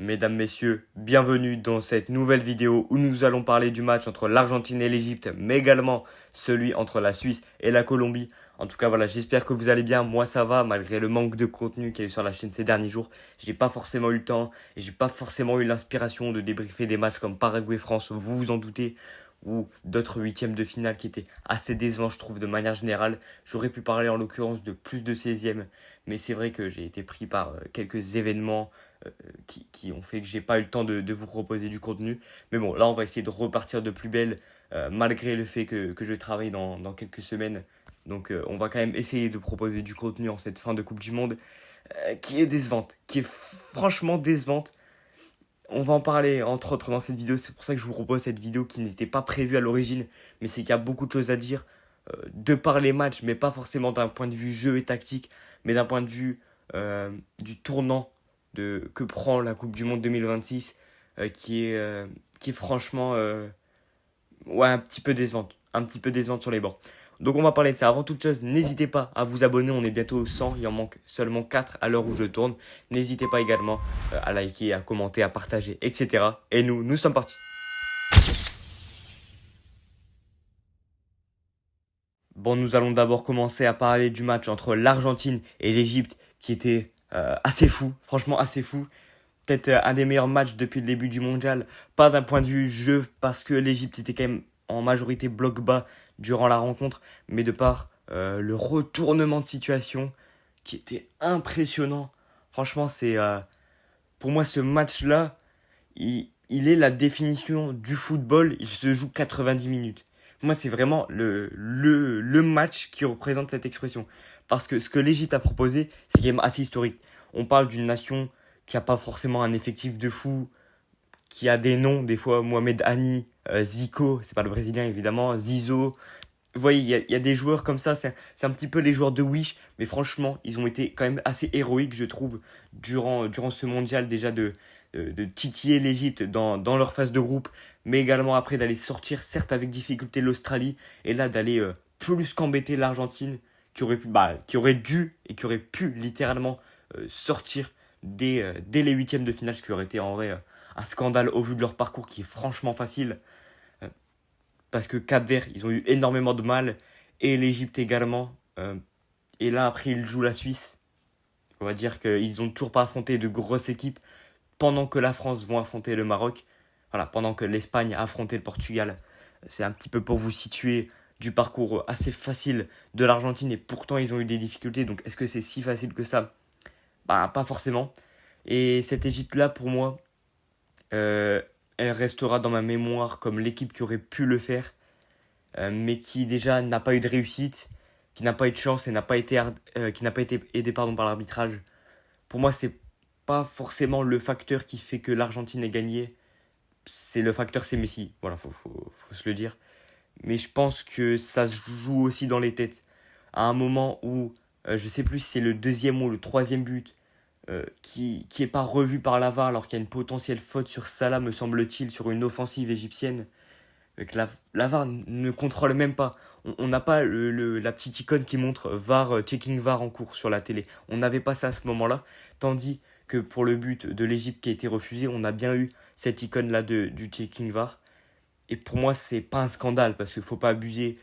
Mesdames, Messieurs, bienvenue dans cette nouvelle vidéo où nous allons parler du match entre l'Argentine et l'Égypte, mais également celui entre la Suisse et la Colombie. En tout cas, voilà, j'espère que vous allez bien. Moi, ça va, malgré le manque de contenu qu'il y a eu sur la chaîne ces derniers jours. J'ai pas forcément eu le temps et j'ai pas forcément eu l'inspiration de débriefer des matchs comme Paraguay-France, vous vous en doutez, ou d'autres huitièmes de finale qui étaient assez décevants, je trouve, de manière générale. J'aurais pu parler en l'occurrence de plus de 16e, mais c'est vrai que j'ai été pris par quelques événements qui ont fait que j'ai pas eu le temps de vous proposer du contenu. Mais bon, là, on va essayer de repartir de plus belle, malgré le fait que je travaille dans quelques semaines. Donc, on va quand même essayer de proposer du contenu en cette fin de Coupe du Monde, qui est décevante, qui est franchement décevante. On va en parler entre autres dans cette vidéo, c'est pour ça que je vous propose cette vidéo qui n'était pas prévue à l'origine, mais c'est qu'il y a beaucoup de choses à dire, de par les matchs, mais pas forcément d'un point de vue jeu et tactique, mais d'un point de vue du tournant que prend la Coupe du Monde 2026, qui est franchement ouais, un petit peu décevante sur les bords. Donc on va parler de ça. Avant toute chose, n'hésitez pas à vous abonner, on est bientôt au 100, il en manque seulement 4 à l'heure où je tourne. N'hésitez pas également à liker, à commenter, à partager, etc. Et nous sommes partis. Bon, nous allons d'abord commencer à parler du match entre l'Argentine et l'Égypte, qui était assez fou, franchement assez fou. Peut-être un des meilleurs matchs depuis le début du mondial. Pas d'un point de vue jeu, parce que l'Égypte était quand même en majorité bloc bas durant la rencontre, mais de par le retournement de situation qui était impressionnant. Franchement, pour moi ce match-là, il est la définition du football. Il se joue 90 minutes. Pour moi, c'est vraiment le match qui représente cette expression. Parce que ce que l'Égypte a proposé, c'est quand même assez historique. On parle d'une nation qui n'a pas forcément un effectif de fou, qui a des noms, des fois Mohamed Hani, Zico, c'est pas le Brésilien évidemment, Zizo. Vous voyez, il y a des joueurs comme ça, c'est un petit peu les joueurs de Wish, mais franchement, ils ont été quand même assez héroïques, je trouve, durant ce mondial déjà de titiller l'Égypte dans leur phase de groupe, mais également après d'aller sortir, certes avec difficulté, l'Australie, et là d'aller plus qu'embêter l'Argentine, qui aurait dû et qui aurait pu littéralement sortir dès les huitièmes de finale, ce qui aurait été en vrai un scandale au vu de leur parcours qui est franchement facile. Parce que Cap-Vert, ils ont eu énormément de mal, et l'Égypte également. Et là, après, ils jouent la Suisse. On va dire qu'ils n'ont toujours pas affronté de grosses équipes, pendant que la France vont affronter le Maroc. Voilà, pendant que l'Espagne a affronté le Portugal. C'est un petit peu pour vous situer du parcours assez facile de l'Argentine, et pourtant ils ont eu des difficultés. Donc est-ce que c'est si facile que ça? Bah, pas forcément. Et cette Égypte-là, pour moi, euh, elle restera dans ma mémoire comme l'équipe qui aurait pu le faire, mais qui déjà n'a pas eu de réussite, qui n'a pas eu de chance et qui n'a pas été aidé pardon, par l'arbitrage. Pour moi, c'est pas forcément le facteur qui fait que l'Argentine ait gagné. C'est le facteur, c'est Messi. Voilà, faut se le dire. Mais je pense que ça se joue aussi dans les têtes. À un moment où, je sais plus si c'est le deuxième ou le troisième but, qui est pas revu par la VAR alors qu'il y a une potentielle faute sur Salah, me semble-t-il, sur une offensive égyptienne, que la VAR ne contrôle même pas. On n'a pas la petite icône qui montre VAR, checking VAR en cours sur la télé. On n'avait pas ça à ce moment-là. Tandis que pour le but de l'Égypte qui a été refusé, on a bien eu cette icône-là du checking VAR. Et pour moi, c'est pas un scandale parce qu'il faut pas abuser.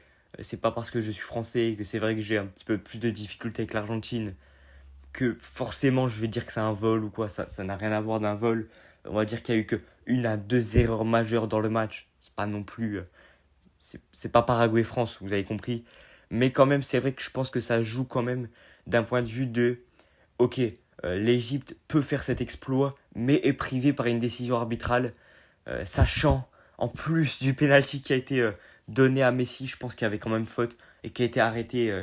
C'est pas parce que je suis français et que c'est vrai que j'ai un petit peu plus de difficultés avec l'Argentine que forcément je vais dire que c'est un vol ou quoi. Ça n'a rien à voir d'un vol. On va dire qu'il y a eu que une à deux erreurs majeures dans le match. C'est pas non plus. C'est pas Paraguay-France, vous avez compris. Mais quand même, c'est vrai que je pense que ça joue quand même d'un point de vue de. Ok, l'Égypte peut faire cet exploit, mais est privée par une décision arbitrale, sachant en plus du penalty qui a été donné à Messi, je pense qu'il y avait quand même faute et qui a été arrêté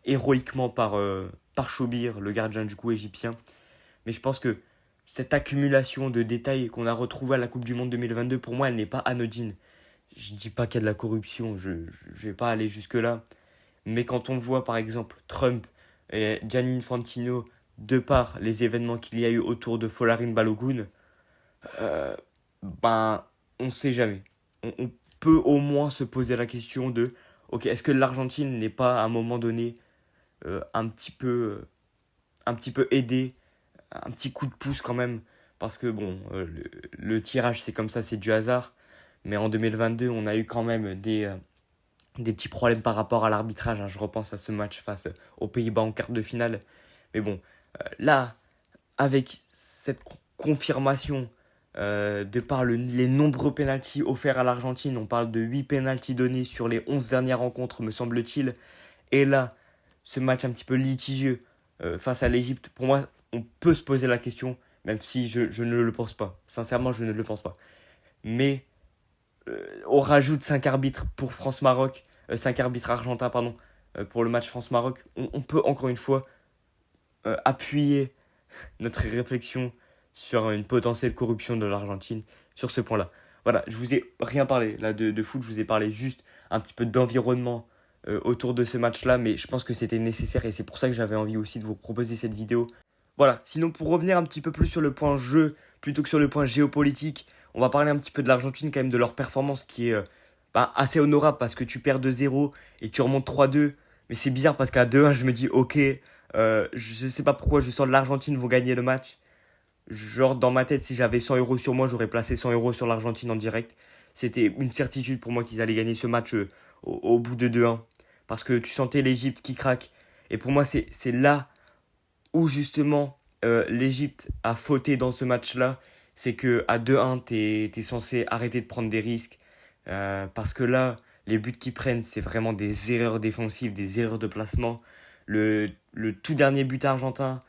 héroïquement par Chobir, le gardien du coup égyptien. Mais je pense que cette accumulation de détails qu'on a retrouvé à la Coupe du Monde 2022, pour moi, elle n'est pas anodine. Je ne dis pas qu'il y a de la corruption, je ne vais pas aller jusque-là. Mais quand on voit par exemple Trump et Gianni Infantino, de par les événements qu'il y a eu autour de Folarin Balogun, euh, ben, on ne sait jamais. On peut au moins se poser la question de, ok, est-ce que l'Argentine n'est pas à un moment donné un petit peu aidée, un petit coup de pouce quand même parce que bon, le tirage c'est comme ça, c'est du hasard. Mais en 2022, on a eu quand même des petits problèmes par rapport à l'arbitrage, hein. Je repense à ce match face aux Pays-Bas en quart de finale. Mais bon, là, avec cette confirmation de par les nombreux pénaltys offerts à l'Argentine, on parle de 8 pénaltys donnés sur les 11 dernières rencontres, me semble-t-il. Et là, ce match un petit peu litigieux face à l'Égypte, pour moi, on peut se poser la question, même si je ne le pense pas. Sincèrement, je ne le pense pas. Mais au rajout de 5 arbitres pour France-Maroc, 5 arbitres argentins, pardon, pour le match France-Maroc, on peut encore une fois appuyer notre réflexion sur une potentielle corruption de l'Argentine sur ce point-là. Voilà, je vous ai rien parlé là de foot, je vous ai parlé juste un petit peu d'environnement autour de ce match-là, mais je pense que c'était nécessaire et c'est pour ça que j'avais envie aussi de vous proposer cette vidéo. Voilà, sinon pour revenir un petit peu plus sur le point jeu plutôt que sur le point géopolitique, on va parler un petit peu de l'Argentine quand même, de leur performance qui est assez honorable parce que tu perds 2-0 et tu remontes 3-2. Mais c'est bizarre parce qu'à 2-1, je me dis ok, je sais pas pourquoi je sens que l'Argentine vont gagner le match. Genre dans ma tête, si j'avais 100 euros sur moi, j'aurais placé 100 euros sur l'Argentine en direct. C'était une certitude pour moi qu'ils allaient gagner ce match au bout de 2-1. Parce que tu sentais l'Égypte qui craque. Et pour moi, c'est là où justement l'Égypte a fauté dans ce match-là. C'est que à 2-1, t'es censé arrêter de prendre des risques. Parce que là, les buts qu'ils prennent, c'est vraiment des erreurs défensives, des erreurs de placement. Le tout dernier but argentin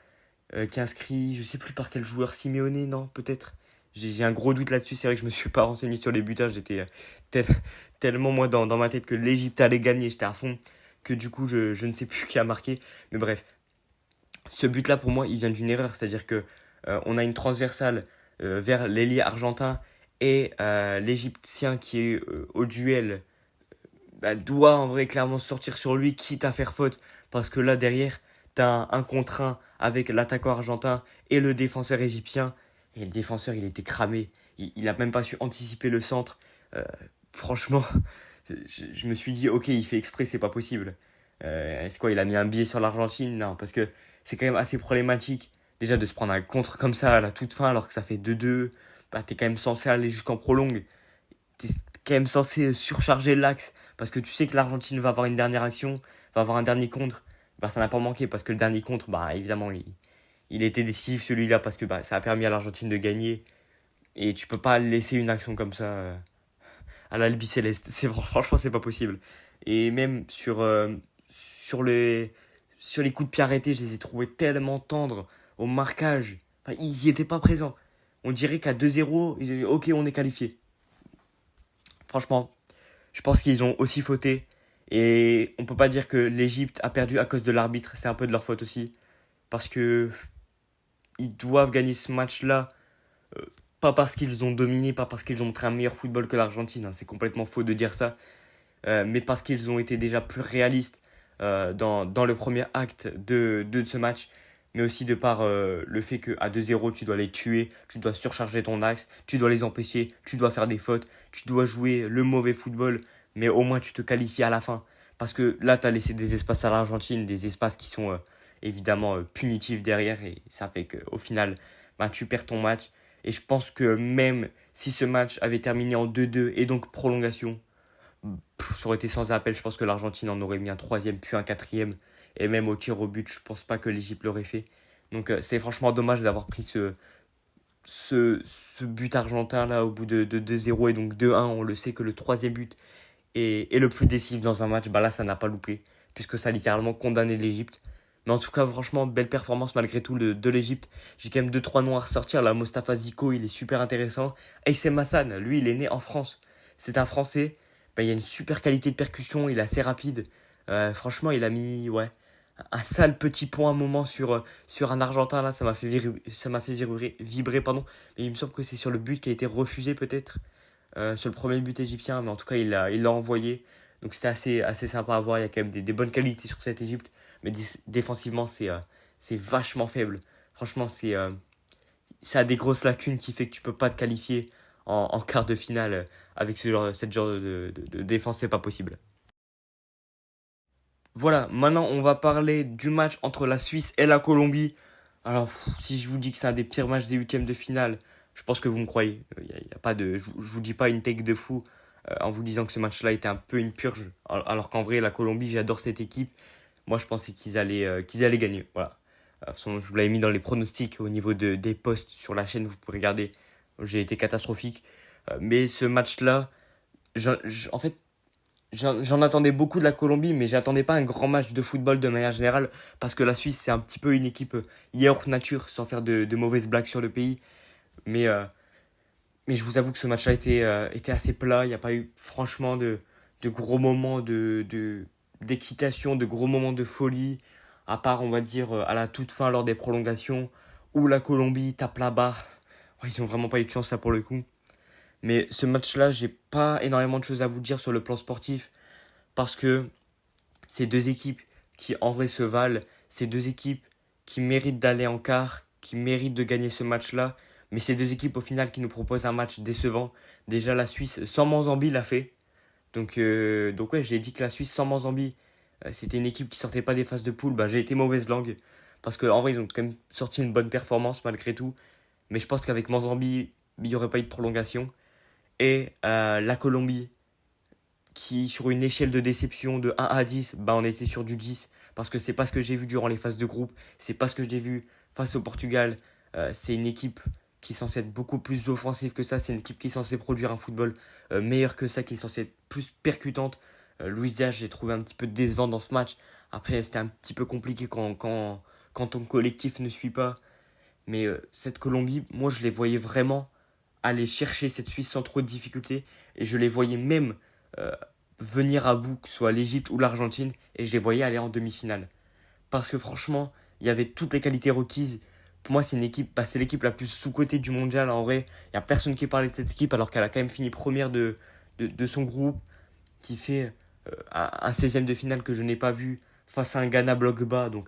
qui inscrit, je sais plus par quel joueur, Simeone, non, peut-être. J'ai un gros doute là-dessus, c'est vrai que je me suis pas renseigné sur les butages, j'étais tel- tellement moi dans ma tête que l'Égypte allait gagner, j'étais à fond, que du coup je ne sais plus qui a marqué. Mais bref, ce but-là pour moi il vient d'une erreur, c'est-à-dire que on a une transversale vers l'ailier argentin et l'Égyptien qui est au duel doit en vrai clairement sortir sur lui, quitte à faire faute. Parce que là derrière, t'as un contre un avec l'attaquant argentin et le défenseur égyptien. Et le défenseur, il était cramé. Il a même pas su anticiper le centre. Euh, Franchement, je me suis dit, ok, il fait exprès, c'est pas possible. Est-ce quoi, il a mis un billet sur l'Argentine? Non, parce que c'est quand même assez problématique. Déjà de se prendre un contre comme ça à la toute fin alors que ça fait 2-2. Bah, t'es quand même censé aller jusqu'en prolongue. T'es quand même censé surcharger l'axe parce que tu sais que l'Argentine va avoir une dernière action, va avoir un dernier contre. Bah, ça n'a pas manqué parce que le dernier contre, bah, évidemment, il était décisif celui-là parce que bah, ça a permis à l'Argentine de gagner. Et tu peux pas laisser une action comme ça à l'Albi Céleste. Franchement, c'est pas possible. Et même sur les coups de pied arrêtés, je les ai trouvés tellement tendres au marquage. Enfin, ils n'y étaient pas présents. On dirait qu'à 2-0, ils disaient ok, on est qualifié. Franchement, je pense qu'ils ont aussi fauté. Et on peut pas dire que l'Égypte a perdu à cause de l'arbitre. C'est un peu de leur faute aussi. Parce que ils doivent gagner ce match-là. euh, Pas parce qu'ils ont dominé, pas parce qu'ils ont montré un meilleur football que l'Argentine, hein. C'est complètement faux de dire ça. Mais parce qu'ils ont été déjà plus réalistes dans le premier acte de ce match. Mais aussi de par le fait qu'à 2-0, tu dois les tuer, tu dois surcharger ton axe, tu dois les empêcher, tu dois faire des fautes, tu dois jouer le mauvais football, mais au moins tu te qualifies à la fin. Parce que là, tu as laissé des espaces à l'Argentine, des espaces qui sont évidemment punitifs derrière, et ça fait qu'au final, ben, tu perds ton match. Et je pense que même si ce match avait terminé en 2-2 et donc prolongation, ça aurait été sans appel. Je pense que l'Argentine en aurait mis un troisième, puis un quatrième. Et même au tir au but, je pense pas que l'Égypte l'aurait fait. Donc c'est franchement dommage d'avoir pris ce but argentin là au bout de 2-0 et donc 2-1. On le sait que le troisième but est le plus décisif dans un match. Bah là, ça n'a pas loupé, puisque ça a littéralement condamné l'Égypte. Mais en tout cas, franchement, belle performance malgré tout de l'Égypte. J'ai quand même deux trois noms à ressortir. Là, Mostafa Ziko, il est super intéressant. Aissem Hassan, lui, il est né en France. C'est un Français. Bah, il a une super qualité de percussion. Il est assez rapide. Franchement, il a mis un sale petit point à un moment sur un Argentin. Là, ça m'a fait vibrer, pardon. Mais il me semble que c'est sur le but qui a été refusé peut-être. Sur le premier but égyptien. Mais en tout cas, il l'a envoyé. Donc c'était assez sympa à voir. Il y a quand même des bonnes qualités sur cette Égypte. Mais défensivement, c'est vachement faible. Franchement, ça a des grosses lacunes qui fait que tu peux pas te qualifier en quart de finale avec cette genre de défense, c'est pas possible. Voilà, maintenant on va parler du match entre la Suisse et la Colombie. Alors, si je vous dis que c'est un des pires matchs des huitièmes de finale, je pense que vous me croyez. Y a pas de, je vous dis pas une take de fou en vous disant que ce match-là était un peu une purge. Alors qu'en vrai, la Colombie, j'adore cette équipe. Moi, je pensais qu'ils allaient gagner. Voilà. De toute façon, je vous l'avais mis dans les pronostics au niveau des posts sur la chaîne. Vous pouvez regarder. J'ai été catastrophique. Mais ce match-là, en fait, j'en attendais beaucoup de la Colombie, mais j'attendais pas un grand match de football de manière générale, parce que la Suisse, c'est un petit peu une équipe hors nature, sans faire de mauvaises blagues sur le pays. Mais, euh, mais je vous avoue que ce match-là était assez plat. Il n'y a pas eu franchement de gros moments d'excitation, de gros moments de folie, à part, on va dire, à la toute fin lors des prolongations, où la Colombie tape la barre. Ouais, ils n'ont vraiment pas eu de chance là pour le coup. Mais ce match-là, j'ai pas énormément de choses à vous dire sur le plan sportif, parce que ces deux équipes qui en vrai se valent, ces deux équipes qui méritent d'aller en quart, qui méritent de gagner ce match-là, mais ces deux équipes au final qui nous proposent un match décevant. Déjà la Suisse sans Manzambi l'a fait. Donc ouais, j'ai dit que la Suisse sans Manzambi, c'était une équipe qui sortait pas des phases de poule. Bah, j'ai été mauvaise langue. Parce qu'en vrai, ils ont quand même sorti une bonne performance malgré tout. Mais je pense qu'avec Manzambi, il n'y aurait pas eu de prolongation. Et la Colombie, qui sur une échelle de déception de 1 à 10, bah on était sur du 10 parce que c'est pas ce que j'ai vu durant les phases de groupe, c'est pas ce que j'ai vu face au Portugal. C'est une équipe qui est censée être beaucoup plus offensive que ça, c'est une équipe qui est censée produire un football meilleur que ça, qui est censée être plus percutante. Luis Diaz, j'ai trouvé un petit peu décevant dans ce match. Après, c'était un petit peu compliqué quand ton collectif ne suit pas. Mais cette Colombie, moi je les voyais vraiment aller chercher cette Suisse sans trop de difficultés. Et je les voyais même euh, venir à bout, que ce soit l'Égypte ou l'Argentine. Et je les voyais aller en demi-finale. Parce que franchement, il y avait toutes les qualités requises. Pour moi, c'est une équipe, bah, c'est l'équipe la plus sous-cotée du mondial. En vrai, il n'y a personne qui parlait de cette équipe alors qu'elle a quand même fini première de son groupe. Qui fait un 16e de finale que je n'ai pas vu face à un Ghana bloc bas. Donc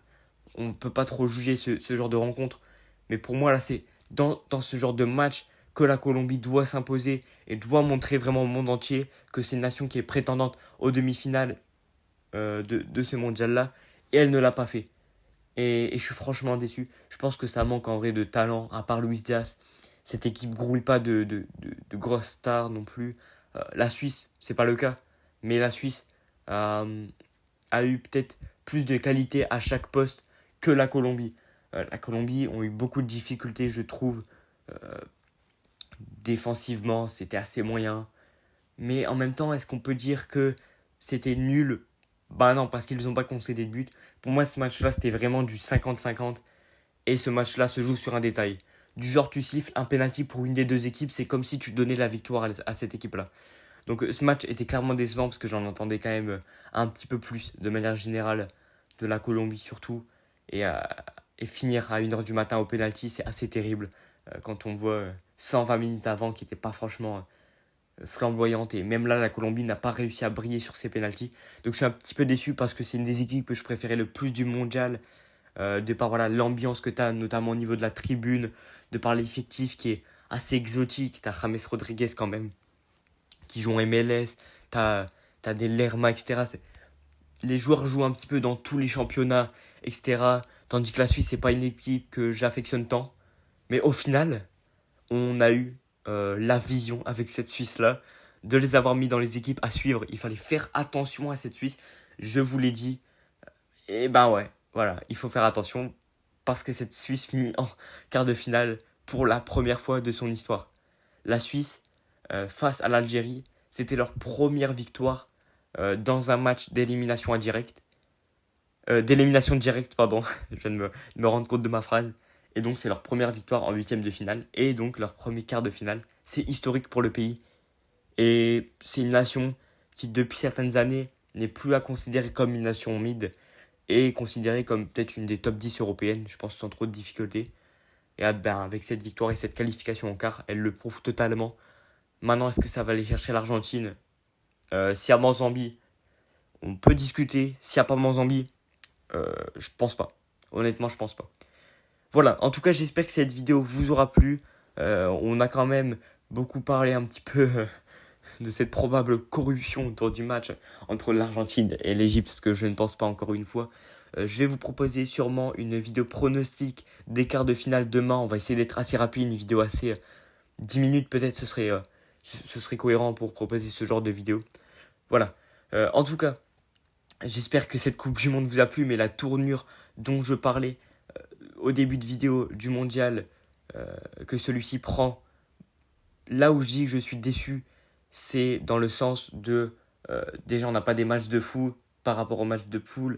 on ne peut pas trop juger ce genre de rencontre. Mais pour moi, là, c'est dans ce genre de match que la Colombie doit s'imposer et doit montrer vraiment au monde entier que c'est une nation qui est prétendante aux demi-finales de ce mondial-là. Et elle ne l'a pas fait. Et je suis franchement déçu. Je pense que ça manque en vrai de talent, à part Luis Diaz. Cette équipe grouille pas de grosses stars non plus. La Suisse, c'est pas le cas. Mais la Suisse a eu peut-être plus de qualité à chaque poste que la Colombie. La Colombie ont eu beaucoup de difficultés, je trouve. Euh, Défensivement, c'était assez moyen. Mais en même temps, est-ce qu'on peut dire que c'était nul? Bah non, parce qu'ils n'ont pas concédé de but. Pour moi, ce match-là, c'était vraiment du 50-50. Et ce match-là se joue sur un détail. Du genre, tu siffles un penalty pour une des deux équipes, c'est comme si tu donnais la victoire à cette équipe-là. Donc ce match était clairement décevant parce que j'en entendais quand même un petit peu plus, de manière générale, de la Colombie surtout. Et, euh, et finir à 1h du matin au penalty, c'est assez terrible. Quand on voit 120 minutes avant qui n'était pas franchement flamboyante. Et même là, la Colombie n'a pas réussi à briller sur ses pénaltys. Donc je suis un petit peu déçu parce que c'est une des équipes que je préférais le plus du mondial. De par voilà, l'ambiance que tu as, notamment au niveau de la tribune, de par l'effectif qui est assez exotique. Tu as James Rodriguez quand même, qui joue en MLS. Tu as des Lerma, etc. Les joueurs jouent un petit peu dans tous les championnats, etc. Tandis que la Suisse, c'est pas une équipe que j'affectionne tant. Mais au final, on a eu la vision avec cette Suisse-là de les avoir mis dans les équipes à suivre. Il fallait faire attention à cette Suisse. Je vous l'ai dit. Et ben ouais, voilà, il faut faire attention parce que cette Suisse finit en quart de finale pour la première fois de son histoire. La Suisse, face à l'Algérie, c'était leur première victoire dans un match d'élimination indirecte. D'élimination directe, pardon. Je viens de me rendre compte de ma phrase. Et donc, c'est leur première victoire en huitième de finale. Et donc, leur premier quart de finale. C'est historique pour le pays. Et c'est une nation qui, depuis certaines années, n'est plus à considérer comme une nation mid. Et considérée comme peut-être une des top 10 européennes, je pense, sans trop de difficultés. Et ben, avec cette victoire et cette qualification en quart, elle le prouve totalement. Maintenant, est-ce que ça va aller chercher l'Argentine S'il y a Manzambi, on peut discuter. S'il n'y a pas Manzambi, je pense pas. Honnêtement, je pense pas. Voilà, en tout cas, j'espère que cette vidéo vous aura plu. On a quand même beaucoup parlé un petit peu de cette probable corruption autour du match entre l'Argentine et l'Égypte, ce que je ne pense pas encore une fois. Je vais vous proposer sûrement une vidéo pronostic des quarts de finale demain. On va essayer d'être assez rapide, une vidéo assez 10 minutes peut-être, ce serait cohérent pour proposer ce genre de vidéo. Voilà. En tout cas, j'espère que cette Coupe du Monde vous a plu, mais la tournure dont je parlais au début de vidéo du mondial, que celui-ci prend, là où je dis que je suis déçu, c'est dans le sens de déjà on n'a pas des matchs de fou par rapport aux matchs de poule.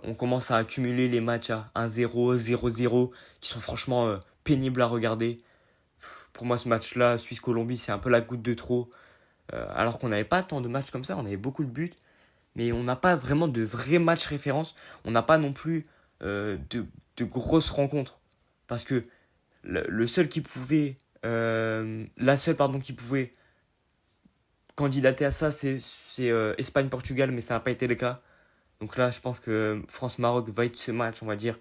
On commence à accumuler les matchs à 1-0, 0-0 qui sont franchement pénibles à regarder. Pour moi, ce match-là, Suisse-Colombie, c'est un peu la goutte de trop. Alors qu'on n'avait pas tant de matchs comme ça, on avait beaucoup de buts, mais on n'a pas vraiment de vrais matchs références. On n'a pas non plus de grosses rencontres. Parce que le seul qui pouvait, la seule pardon, qui pouvait candidater à ça, c'est Espagne-Portugal, mais ça n'a pas été le cas. Donc là, je pense que France-Maroc va être ce match, on va dire,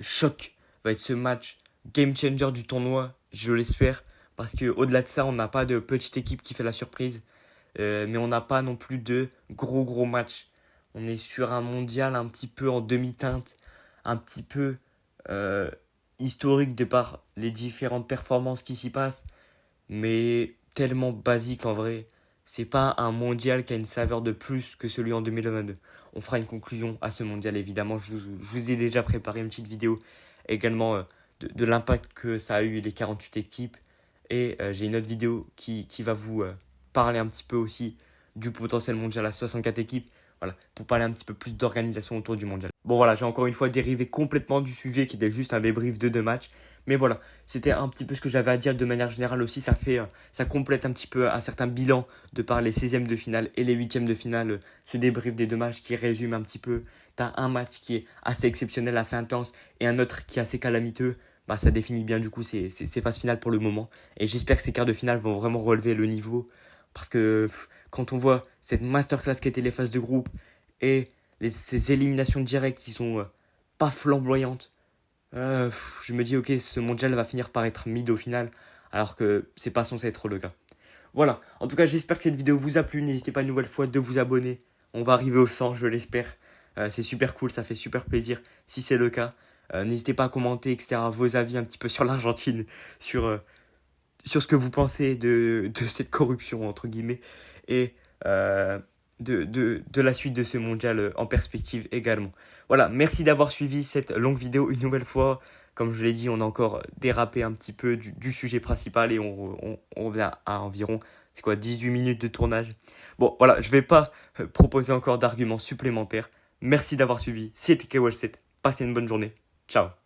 choc, va être ce match game changer du tournoi, je l'espère. Parce qu'au-delà de ça, on n'a pas de petite équipe qui fait la surprise. Mais on n'a pas non plus de gros matchs. On est sur un mondial un petit peu en demi-teinte, un petit peu historique de par les différentes performances qui s'y passent, mais tellement basique en vrai. C'est pas un mondial qui a une saveur de plus que celui en 2022. On fera une conclusion à ce mondial évidemment. Je vous ai déjà préparé une petite vidéo également de l'impact que ça a eu les 48 équipes. Et j'ai une autre vidéo qui va vous parler un petit peu aussi du potentiel mondial à 64 équipes. Voilà, pour parler un petit peu plus d'organisation autour du mondial. Bon voilà, j'ai encore une fois dérivé complètement du sujet qui était juste un débrief de 2 matchs. Mais voilà, c'était un petit peu ce que j'avais à dire de manière générale aussi. Ça complète un petit peu un certain bilan de par les 16e de finale et les 8e de finale. Ce débrief des 2 matchs qui résume un petit peu. T'as un match qui est assez exceptionnel, assez intense et un autre qui est assez calamiteux. Bah, ça définit bien du coup ces phases finales pour le moment. Et j'espère que ces quarts de finale vont vraiment relever le niveau. Parce que quand on voit cette masterclass qui étaient les phases de groupe et ces éliminations directes qui sont pas flamboyantes, je me dis ok, ce mondial va finir par être mid au final, alors que c'est pas censé être le cas. Voilà, en tout cas j'espère que cette vidéo vous a plu, n'hésitez pas une nouvelle fois de vous abonner, on va arriver au 100 je l'espère, c'est super cool, ça fait super plaisir si c'est le cas. N'hésitez pas à commenter, etc., vos avis un petit peu sur l'Argentine, sur ce que vous pensez de cette corruption, entre guillemets, et de la suite de ce mondial en perspective également. Voilà, merci d'avoir suivi cette longue vidéo une nouvelle fois. Comme je l'ai dit, on a encore dérapé un petit peu du sujet principal et on revient à environ 18 minutes de tournage. Bon, voilà, je ne vais pas proposer encore d'arguments supplémentaires. Merci d'avoir suivi, c'était KOL7. Passez une bonne journée. Ciao.